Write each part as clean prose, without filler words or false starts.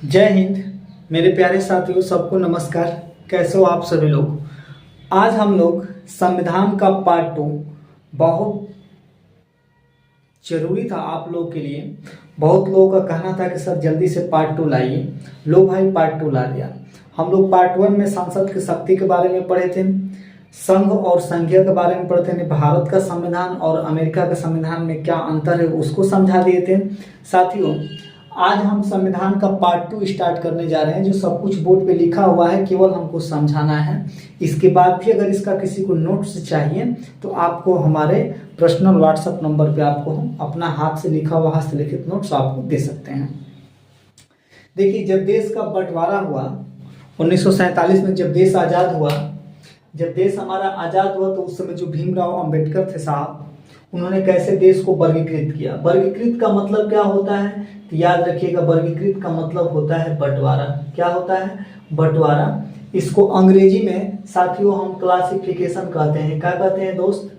जय हिंद। मेरे प्यारे साथियों, सबको नमस्कार। कैसे हो आप सभी लोग। आज हम लोग संविधान का पार्ट 2 बहुत जरूरी था आप लोगों के लिए। बहुत लोगों का कहना था कि सर जल्दी से पार्ट 2 लाइए। लो भाई, पार्ट 2 ला दिया। हम लोग पार्ट 1 में संसद की शक्ति के बारे में पढ़े थे, संघ और संघीय के बारे में पढ़े थे, भारत का संविधान और अमेरिका के संविधान में क्या अंतर है उसको समझा दिए थे। साथियों, आज हम संविधान का पार्ट 2 स्टार्ट करने जा रहे हैं। जो सब कुछ बोर्ड पे लिखा हुआ है केवल हमको समझाना है। इसके बाद भी अगर इसका किसी को नोट्स चाहिए तो आपको हमारे पर्सनल व्हाट्सएप नंबर पे आपको हम अपना हाथ से लिखा हुआ हस्तलिखित नोट्स आपको दे सकते हैं। देखिए, जब देश का बंटवारा हुआ 1947 में, जब देश आज़ाद हुआ, जब देश हमारा आज़ाद हुआ तो उस समय जो भीमराव अंबेडकर थे साहब, उन्होंने कैसे देश को वर्गीकृत किया। वर्गीकृत का मतलब क्या होता है तो याद रखिएगा, वर्गीकृत का मतलब होता है बंटवारा। क्या होता है? बंटवारा। इसको अंग्रेजी में साथियों हम क्लासिफिकेशन कहते हैं। क्या कहते हैं दोस्त?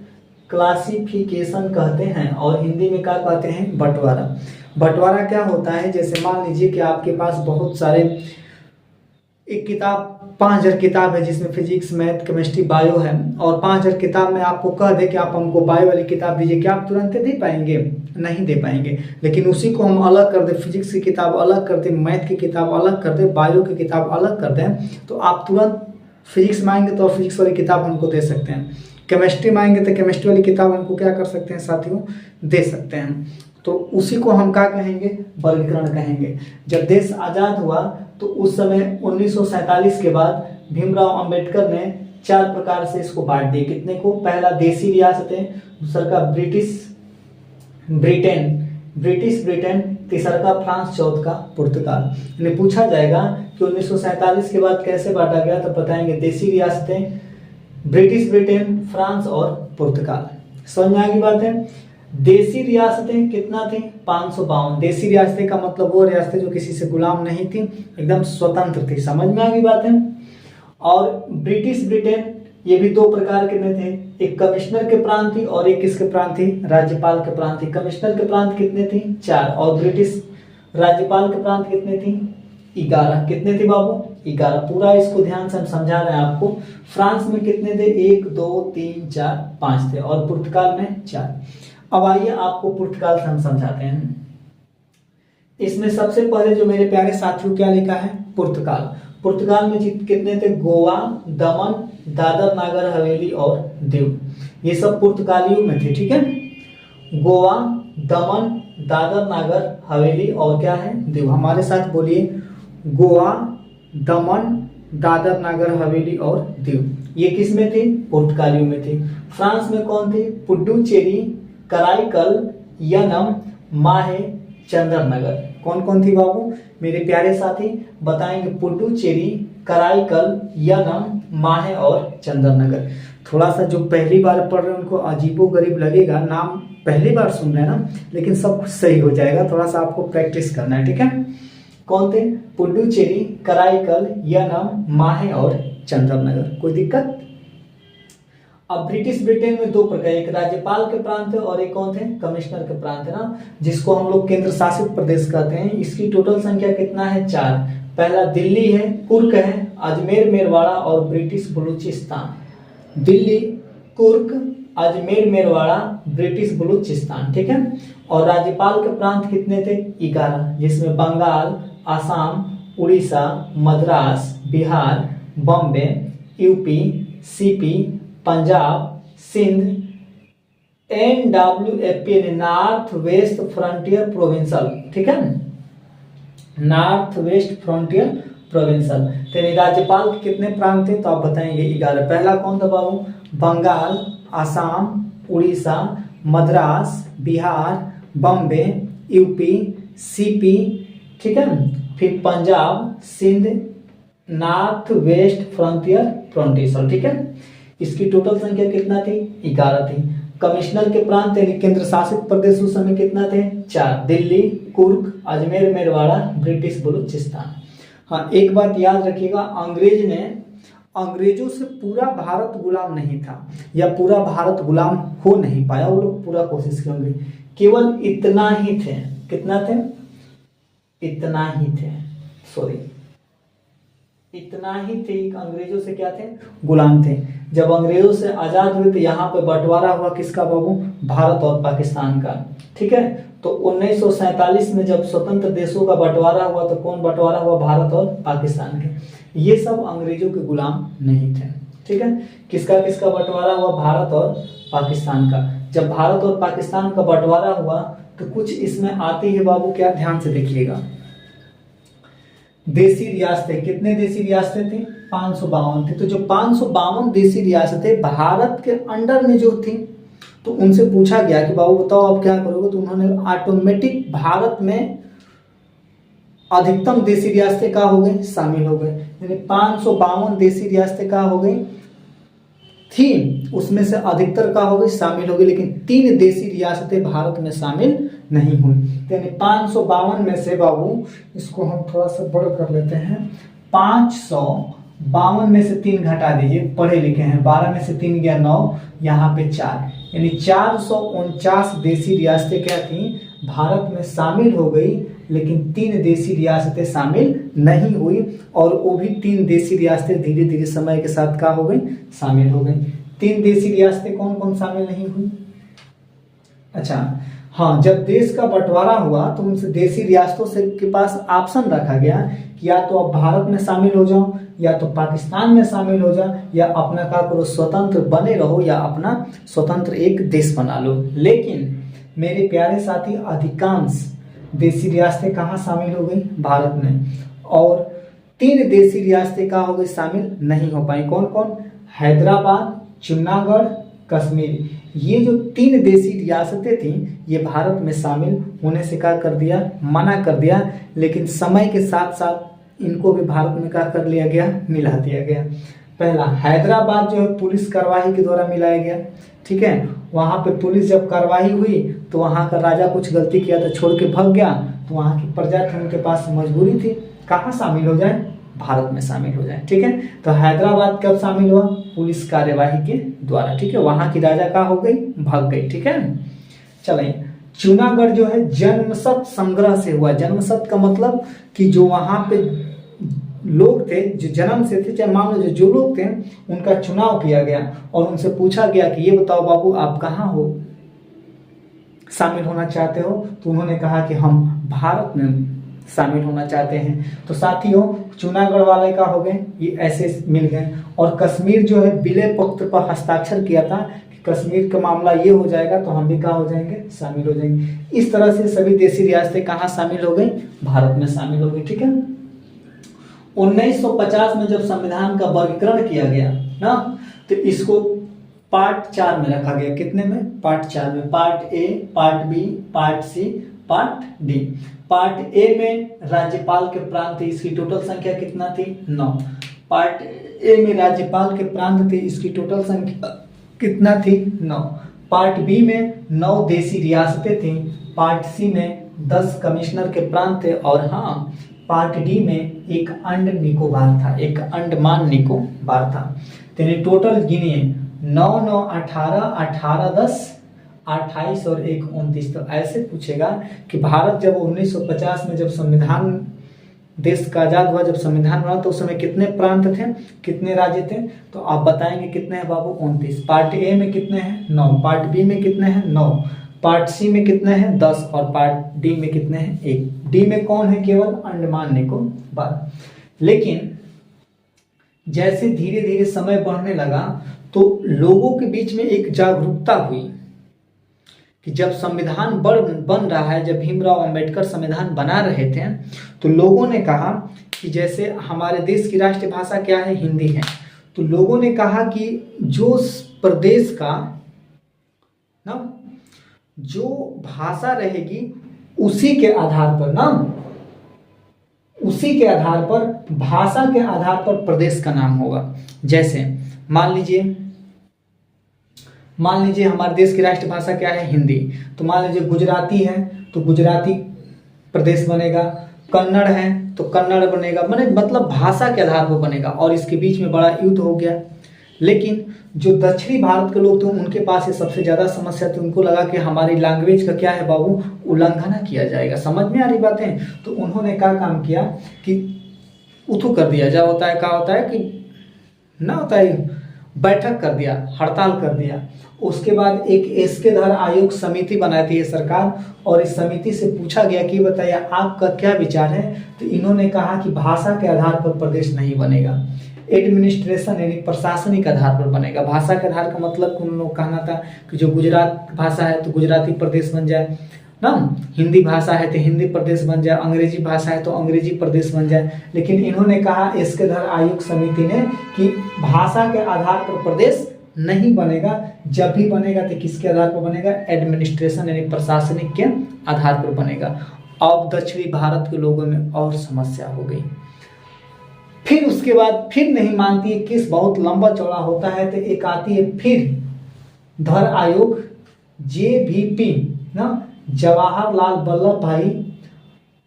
क्लासिफिकेशन कहते हैं। और हिंदी में क्या कहते हैं? बंटवारा। बंटवारा क्या होता है? जैसे मान लीजिए कि आपके पास बहुत सारे एक किताब 5000 किताब है जिसमें फिजिक्स, मैथ, केमिस्ट्री, बायो है, और 5000 किताब में आपको कह दे कि आप हमको बायो वाली किताब दीजिए, क्या आप तुरंत दे पाएंगे? नहीं दे पाएंगे। लेकिन उसी को हम अलग कर दे, फिजिक्स की किताब अलग कर दे, मैथ की किताब अलग कर दे, बायो की किताब अलग कर दें, तो आप तुरंत फिजिक्स मांगेंगे तो फिजिक्स वाली किताब हमको दे सकते हैं, केमिस्ट्री मांगेंगे तो केमिस्ट्री वाली किताब हमको क्या कर सकते हैं साथियों? दे सकते हैं। तो उसी को हम क्या कहेंगे? वर्गीकरण कहेंगे। जब देश आज़ाद हुआ तो उस समय 1947 के बाद भीमराव अंबेडकर ने 4 प्रकार से इसको बांट दिए। कितने को? पहला देसी रियासतें, दूसरा का ब्रिटिश ब्रिटेन, तीसरा का फ्रांस, चौथा का पुर्तगाल। इन्हें पूछा जाएगा कि 1947 के बाद कैसे बांटा गया, तो बताएंगे देसी रियासतें, ब्रिटिश ब्रिटेन, फ्रांस और पुर्तगाल। समझ में आ गई बात है? देसी रियासतें कितना थी? 552। देसी रियासतें का मतलब वो रियासतें जो किसी से गुलाम नहीं थी, एकदम स्वतंत्र थी। समझ में आ गई बात है? और ब्रिटिश ब्रिटेन, ये भी 2 प्रकार के थे, एक कमिश्नर के प्रांत थी और एक किसके प्रांत थी? राज्यपाल के प्रांत थी। कमिश्नर के प्रांत कितने थी? 4। और ब्रिटिश राज्यपाल के प्रांत कितने थी? 11। कितने थे बाबू? 11। पूरा इसको ध्यान से हम समझा रहे हैं आपको। फ्रांस में कितने थे? 1 2 3 4 5 थे, और पुर्तगाल में 4। अब आइए आपको पुर्तगाल से हम समझाते हैं। इसमें सबसे पहले जो मेरे प्यारे साथियों क्या लिखा है? पुर्तगाल। पुर्तगाल में कितने थे? गोवा, दमन, दादर नागर हवेली और दीव। ये सब पुर्तगालियों में थे। ठीक है, गोवा, दमन, दादर नागर हवेली और क्या है? दीव। हमारे साथ बोलिए, गोवा, दमन, दादर नागर हवेली और दीव। ये किस में थे? पुर्तगालियों में थे। फ्रांस में कौन थे? पुडुचेरी, कराईकल, यनम, माहे, चंद्रनगर। कौन कौन थी बाबू? मेरे प्यारे साथी बताएंगे, पुडुचेरी, कराईकल, यनम, माहे और चंद्रनगर। थोड़ा सा जो पहली बार पढ़ रहे हैं उनको अजीबो गरीब लगेगा, नाम पहली बार सुन रहे हैं ना, लेकिन सब कुछ सही हो जाएगा। थोड़ा सा आपको प्रैक्टिस करना है। ठीक है, कौन थे? पुडुचेरी, कराईकल, यनम, माहे और चंद्रनगर। कोई दिक्कत? अब ब्रिटिश ब्रिटेन में 2 प्रकार, एक राज्यपाल के प्रांत है और एक कौन थे? कमिश्नर के प्रांत है ना, जिसको हम लोग केंद्र शासित प्रदेश कहते हैं। इसकी टोटल संख्या कितना है? 4। पहला दिल्ली है, कुर्क है, अजमेर, मेरवाड़ा और ब्रिटिश बलूचिस्तान। दिल्ली, कुर्क, अजमेर, मेरवाड़ा, ब्रिटिश बलूचिस्तान। ठीक है, और राज्यपाल के प्रांत कितने थे? 11, जिसमें Bengal, Assam, Orissa, Madras, Bihar, Bombay, UP, CP, Punjab, Sindh, NWFP north west frontier provincial. ठीक है, नॉर्थ वेस्ट फ्रंटियर प्रोविंशियल। तेरे राज्यपाल के कितने प्रांत थे? तो आप बताएंगे 11। पहला कौन था बाबू? Bengal, Assam, Orissa, Madras, Bihar, Bombay, UP, CP. ठीक है, फिर Punjab, Sindh, north west frontier provincial. ठीक है, इसकी टोटल संख्या कितना थी? 11 थी। कमिश्नर के प्रांत यानी केंद्र शासित प्रदेश उस समय कितना थे? 4। दिल्ली, कुर्क, अजमेर, मेरवाड़ा, ब्रिटिश बलूचिस्तान। हाँ, एक बात याद रखिएगा, अंग्रेजों से पूरा भारत गुलाम नहीं था, या पूरा भारत गुलाम हो नहीं पाया। वो लोग पूरा कोशिश करेंगे, केवल इतना ही थे। कितना थे? इतना ही थे। सॉरी, इतना ही थे, अंग्रेजों से क्या थे, गुलाम थे। जब अंग्रेजों से आजाद हुए तो यहाँ पे बंटवारा हुआ किसका बाबू, भारत और पाकिस्तान का। ठीक है, तो 1947 में जब स्वतंत्र देशों का बंटवारा हुआ तो कौन बंटवारा हुआ, भारत और पाकिस्तान के। ये सब अंग्रेजों के गुलाम नहीं थे। ठीक है, किसका किसका बंटवारा हुआ, भारत और पाकिस्तान का। जब भारत और पाकिस्तान का बंटवारा हुआ तो कुछ इसमें आती है बाबू, क्या, ध्यान से देखिएगा। देसी रियासतें, कितने देसी रियासतें थी, 552 थी। तो जो 552 देसी रियासतें भारत के अंडर में जो थी, तो उनसे पूछा गया कि बाबू बताओ आप क्या करोगे, तो उन्होंने ऑटोमेटिक भारत में अधिकतम देसी रियासतें क्या हो गई, शामिल हो गए। यानी 552 देसी रियासतें क्या हो गई थी, उसमें से अधिकतर का हो गई, शामिल हो गई, लेकिन 3 देसी रियासतें भारत में शामिल नहीं हुई। यानी 552 में से बाबू, इसको हम थोड़ा सा बड़ा कर लेते हैं, 552 में से 3 घटा दीजिए, पढ़े लिखे हैं, 12 में से 3 गया 9, यहाँ पे 4, यानी 449 देसी रियासतें क्या थी, भारत में शामिल हो गई, लेकिन 3 देसी रियासतें शामिल नहीं हुई। और वो भी 3 देसी रियासतें धीरे धीरे समय के साथ क्या हो गई, शामिल हो गई। 3 देसी रियासतें कौन कौन शामिल नहीं हुई, अच्छा हाँ, जब देश का बंटवारा हुआ तो उनसे देसी रियासतों से के पास ऑप्शन रखा गया कि या तो आप भारत में शामिल हो जाओ, या तो पाकिस्तान में शामिल हो जाओ, या अपना क्या करो, स्वतंत्र बने रहो, या अपना स्वतंत्र एक देश बना लो। लेकिन मेरे प्यारे साथी, अधिकांश देसी रियासतें कहाँ शामिल हो गई, भारत में। और 3 देसी रियासतें कहाँ हो गई, शामिल नहीं हो पाई। कौन कौन, हैदराबाद, जूनागढ़, कश्मीर। ये जो 3 देसी रियासतें थीं, ये भारत में शामिल होने से क्या कर दिया, मना कर दिया। लेकिन समय के साथ साथ इनको भी भारत में क्या कर लिया गया, मिला दिया गया। पहला हैदराबाद जो है पुलिस कार्रवाई के द्वारा मिलाया गया। ठीक है, वहाँ पे पुलिस जब कार्रवाई हुई तो वहाँ का राजा कुछ गलती किया था, छोड़ के भाग गया, तो वहाँ की प्रजा थी, उनके पास मजबूरी थी कहाँ शामिल हो जाए, भारत में शामिल हो जाए। ठीक है, तो हैदराबाद कब शामिल हुआ, पुलिस कार्यवाही के द्वारा। ठीक है, वहाँ की राजा का हो गई, भाग गई। ठीक है, चलिए, जूनागढ़ जो है जन्मशत संग्रह से हुआ। जन्मशत का मतलब कि जो वहाँ पे लोग थे, जो जन्म से थे, चाहे मान लो जो लोग थे, उनका चुनाव किया गया और उनसे पूछा गया कि ये बताओ बाबू आप कहाँ हो, शामिल होना चाहते हो, तो उन्होंने कहा कि हम भारत में शामिल होना चाहते हैं। तो साथियों, जूनागढ़ वाले का हो गए, ये ऐसे मिल गए। और कश्मीर जो है विलय पत्र पर हस्ताक्षर किया था कि कश्मीर का मामला ये हो जाएगा तो हम भी कहाँ हो जाएंगे, शामिल हो जाएंगे। इस तरह से सभी देसी रियासतें कहाँ शामिल हो गई, भारत में शामिल हो गई। ठीक है, 1950 में जब संविधान का वर्गीकरण किया गया ना, तो इसको पार्ट 4 में रखा गया। कितने में, पार्ट 4 में। Part A, part B, part C, part D. Part A में राज्यपाल के प्रांत थे, इसकी टोटल संख्या कितना थी, 9। पार्ट ए में राज्यपाल के प्रांत थे, इसकी टोटल संख्या कितना थी, 9। पार्ट बी में 9 देसी रियासतें थी। पार्ट सी में 10 कमिश्नर के प्रांत थे। और हाँ, पार्ट डी में एक अंड निकोबार था, एक अंडमान निकोबार था। यानी टोटल गिनिए, 9 9 18, 18 10 28 और 1 29। तो ऐसे पूछेगा कि भारत जब 1950 में जब संविधान, देश का आजाद हुआ, जब संविधान बना, तो उस समय कितने प्रांत थे, कितने राज्य थे, तो आप बताएंगे कितने हैं बाबू, 29। पार्ट ए में कितने हैं, 9। पार्ट बी में कितने हैं, 9। पार्ट सी में कितने हैं, 10। और पार्ट डी में कितने हैं, 1। डी में कौन है, केवल अंडमान निकोबार। लेकिन जैसे धीरे धीरे समय बढ़ने लगा तो लोगों के बीच में एक जागरूकता हुई कि जब संविधान बन रहा है, जब भीमराव अंबेडकर संविधान बना रहे थे, तो लोगों ने कहा कि जैसे हमारे देश की राष्ट्रीय भाषा क्या है, हिंदी है। तो लोगों ने कहा कि जो प्रदेश का ना जो भाषा रहेगी उसी के आधार पर ना, उसी के आधार पर, भाषा के आधार पर प्रदेश का नाम होगा। जैसे मान लीजिए हमारे देश की राष्ट्रीय भाषा क्या है, हिंदी। तो मान लीजिए गुजराती है तो गुजराती प्रदेश बनेगा, कन्नड़ है तो कन्नड़ बनेगा, मतलब भाषा के आधार पर बनेगा। और इसके बीच में बड़ा युद्ध हो गया, लेकिन जो दक्षिणी भारत के लोग थे उनके पास ये सबसे ज़्यादा समस्या थी। उनको लगा कि हमारी लैंग्वेज का क्या है बाबू, उल्लंघन किया जाएगा। समझ में आ रही बातें? तो उन्होंने क्या काम किया कि उथू कर दिया, जा होता है क्या होता है कि ना होता है, बैठक कर दिया, हड़ताल कर दिया। उसके बाद एक एसके धर आयोग समिति बनाई थी ये सरकार, और इस समिति से पूछा गया कि बताइए आपका क्या विचार है। तो इन्होंने कहा कि भाषा के आधार पर प्रदेश नहीं बनेगा, एडमिनिस्ट्रेशन यानी प्रशासनिक आधार पर बनेगा। भाषा के आधार का मतलब उन लोग कहना था कि जो गुजरात भाषा है तो गुजराती प्रदेश बन जाए ना, हिंदी भाषा है तो हिंदी प्रदेश बन जाए, अंग्रेजी भाषा है तो अंग्रेजी प्रदेश बन जाए। लेकिन इन्होंने कहा इसके धर आयोग समिति ने कि भाषा के आधार पर प्रदेश नहीं बनेगा। जब भी बनेगा तो किसके आधार पर बनेगा, एडमिनिस्ट्रेशन यानी प्रशासनिक के आधार पर बनेगा। अब दक्षिणी भारत के लोगों में और समस्या हो गई। फिर उसके बाद फिर नहीं मानती है, केस बहुत लंबा चौड़ा होता है। तो एक आती है फिर धर आयोग JVP ना, जवाहरलाल वल्लभ भाई,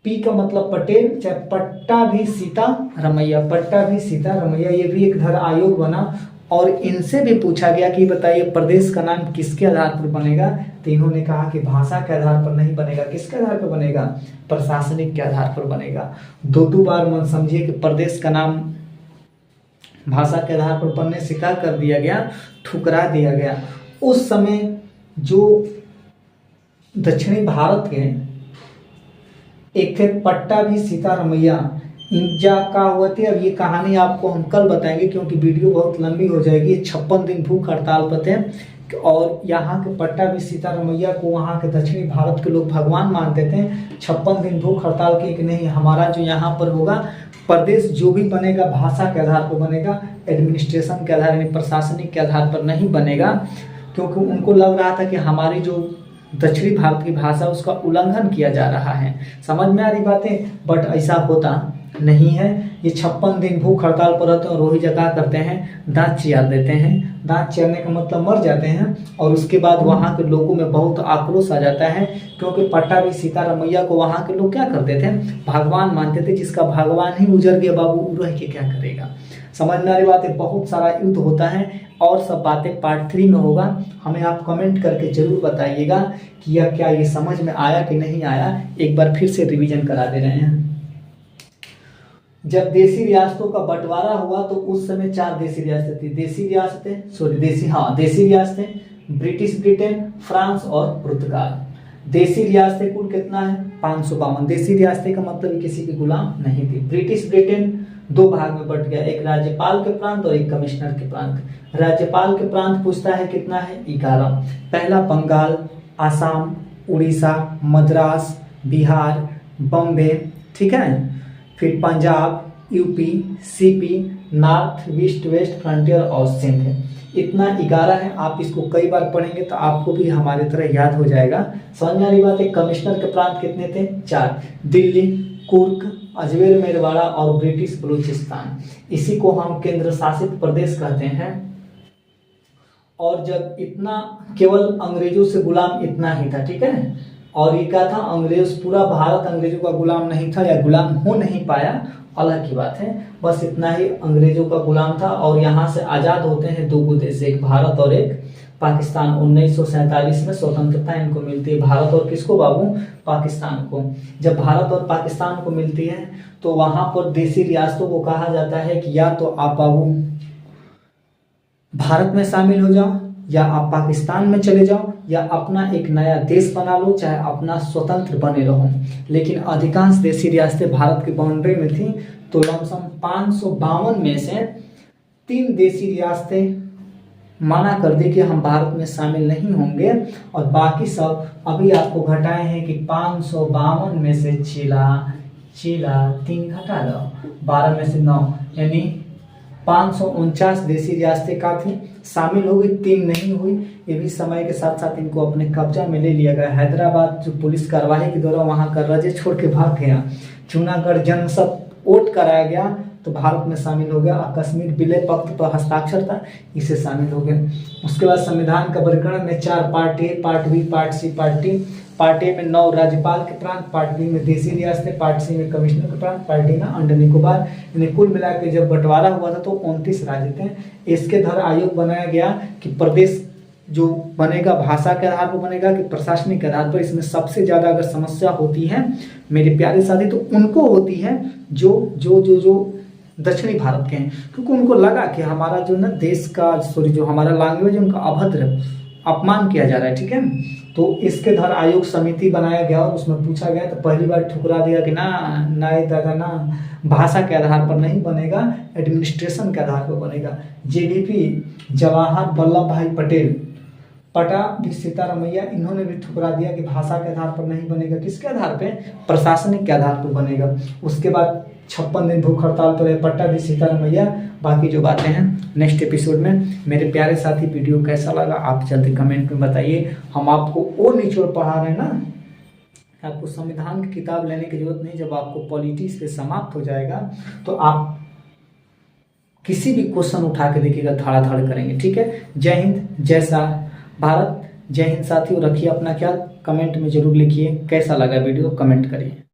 पी का मतलब पटेल, चाहे पट्टाभी सीता रमैया, पट्टाभी सीता रमैया, ये भी एक धर आयोग बना। और इनसे भी पूछा गया कि बताइए प्रदेश का नाम किसके आधार पर बनेगा। तो इन्होंने कहा कि भाषा के आधार पर नहीं बनेगा, किसके आधार पर बनेगा, प्रशासनिक के आधार पर बनेगा। दो बार मन समझिए कि प्रदेश का नाम भाषा के आधार पर बनने से क्या कर दिया गया, ठुकरा दिया गया। उस समय जो दक्षिणी भारत के एक थे पट्टाभी सीता रमैया, इनजा का हुआ थी। अब ये कहानी आपको हम कल बताएंगे क्योंकि वीडियो बहुत लंबी हो जाएगी। 56 दिन भूख हड़ताल पर थे, और यहाँ के पट्टाभी सीता रमैया को वहाँ के दक्षिणी भारत के लोग भगवान मानते थे। 56 दिन भूख हड़ताल की कि नहीं, हमारा जो यहाँ पर होगा प्रदेश जो भी बनेगा भाषा के आधार पर बनेगा, एडमिनिस्ट्रेशन के आधार यानी प्रशासनिक के आधार पर नहीं बनेगा। क्योंकि उनको लग रहा था कि हमारी जो दक्षिणी भारत की भाषा उसका उल्लंघन किया जा रहा है। समझ में आ रही बातें? बट ऐसा होता नहीं है। ये 56 दिन भूख हड़ताल पर रहते हैं और रोही जगह करते हैं, दांत चियार देते हैं। दांत चियारने का मतलब मर जाते हैं। और उसके बाद वहाँ के लोगों में बहुत आक्रोश आ जाता है, क्योंकि पट्टाभी सीता रमैया को वहाँ के लोग क्या करते थे, भगवान मानते थे। जिसका भगवान ही उजड़ गया बाबू, रह के क्या करेगा। समझ में आ रही बातें? बहुत सारा युद्ध होता है और सब बातें पार्ट 3 में होगा। हमें आप कमेंट करके जरूर बताइएगा कि यह क्या ये समझ में आया कि नहीं आया। एक बार फिर से रिवीजन करा दे रहे हैं। जब देसी रियासतों का बंटवारा हुआ तो उस समय 4 देसी रियासतें थी। देसी रियासतें ब्रिटिश ब्रिटेन, फ्रांस और पुर्तगाल। देसी रियासतें कुल कितना है, 552। देसी रियासतें का मतलब किसी की गुलाम नहीं थी। ब्रिटिश ब्रिटेन 2 भाग में बट गया, एक राज्यपाल के प्रांत और एक कमिश्नर के प्रांत। राज्यपाल के प्रांत पूछता है कितना है, 11। पहला बंगाल, आसाम, उड़ीसा, मद्रास, बिहार, बम्बे, ठीक है। फिर Punjab, UP, CP, north, east, west, frontier और सिंध। इतना 11 है। आप इसको कई बार पढ़ेंगे तो आपको भी हमारी तरह याद हो जाएगा। समझ में आ रही बात है? कमिश्नर के प्रांत कितने थे, 4। दिल्ली, कुर्ग, अजमेर मेरवाड़ा और ब्रिटिश बलूचिस्तान। इसी को हम केंद्र शासित प्रदेश कहते हैं। और जब इतना केवल अंग्रेजों से गुलाम इतना ही था, ठीक है। और ये क्या था, अंग्रेज पूरा भारत अंग्रेजों का गुलाम नहीं था या गुलाम हो नहीं पाया, अलग की बात है। बस इतना ही अंग्रेजों का गुलाम था। और यहाँ से आज़ाद होते हैं 2 देश, एक भारत और एक पाकिस्तान। 1947 में स्वतंत्रता इनको मिलती है। भारत और किसको बाबू, पाकिस्तान को। जब भारत और पाकिस्तान को मिलती है तो वहाँ पर देसी रियासतों को कहा जाता है कि या तो आप बाबू भारत में शामिल हो जाओ, या आप पाकिस्तान में चले जाओ, या अपना एक नया देश बना लो, चाहे अपना स्वतंत्र बने रहो। लेकिन अधिकांश देसी रियासतें भारत की बाउंड्री में थी। तो लमसम 552 में से 3 देसी रियासतें माना कर दी कि हम भारत में शामिल नहीं होंगे, और बाकी सब अभी आपको घटाए हैं कि 552 में से चिला 3 घटा दो, 12 में से 9, यानी 549 देसी रियासतें का थी, शामिल हो गई, 3 नहीं हुई। ये भी समय के साथ साथ इनको अपने कब्जा में ले लिया गया। हैदराबाद जो पुलिस कार्रवाई के दौरान वहाँ का रजे छोड़ के भाग गया। जूनागढ़ जनसब वोट कराया गया तो भारत में शामिल हो गया। और कश्मीर विलय पत्र पर हस्ताक्षर था, इसे शामिल हो गए। उसके बाद संविधान का वर्गीकरण में 4 part, A part, B part, C part, D. Part A में 9 राज्यपाल के प्रांत, पार्ट बी में देसी रियासतें, पार्ट सी में कमिश्नर के प्रांत, पार्ट डी में अंडर निकोबार। यानी कुल मिला के जब बंटवारा हुआ था तो 29 राज्य थे। इसके तहत आयोग बनाया गया कि प्रदेश जो बनेगा भाषा के आधार पर बनेगा कि प्रशासनिक के आधार पर। इसमें सबसे ज़्यादा अगर समस्या होती है मेरे प्यारे साथी तो उनको होती है जो जो जो जो दक्षिणी भारत के हैं, क्योंकि उनको लगा कि हमारा जो ना देश का जो हमारा लैंग्वेज है उनका अभद्र अपमान किया जा रहा है, ठीक है। तो इसके धर आयोग समिति बनाया गया और उसमें पूछा गया तो पहली बार ठुकरा दिया कि ना ये दादा ना, भाषा के आधार पर नहीं बनेगा, एडमिनिस्ट्रेशन के आधार पर बनेगा। जेवीपी जवाहर वल्लभ भाई पटेल, पटा भी सीतारमैया, इन्होंने भी ठुकरा दिया कि भाषा के आधार पर नहीं बनेगा, किसके आधार पे, प्रशासनिक के आधार पर बनेगा। उसके बाद 56 दिन भूख हड़ताल पर है पट्टा भी सीतारमैया। बाकी जो बातें हैं नेक्स्ट एपिसोड में। मेरे प्यारे साथी वीडियो कैसा लगा आप जल्दी कमेंट में बताइए। हम आपको वो निचोड़ पढ़ा रहे हैं ना, आपको संविधान की किताब लेने की जरूरत नहीं। जब आपको पॉलिटिक्स पे समाप्त हो जाएगा तो आप किसी भी क्वेश्चन उठा के देखिएगा, धड़ाधड़ करेंगे, ठीक है। जय हिंद, जय भारत, जय हिंद साथियों। रखिए अपना ख्याल, कमेंट में जरूर लिखिए कैसा लगा वीडियो, कमेंट करिए।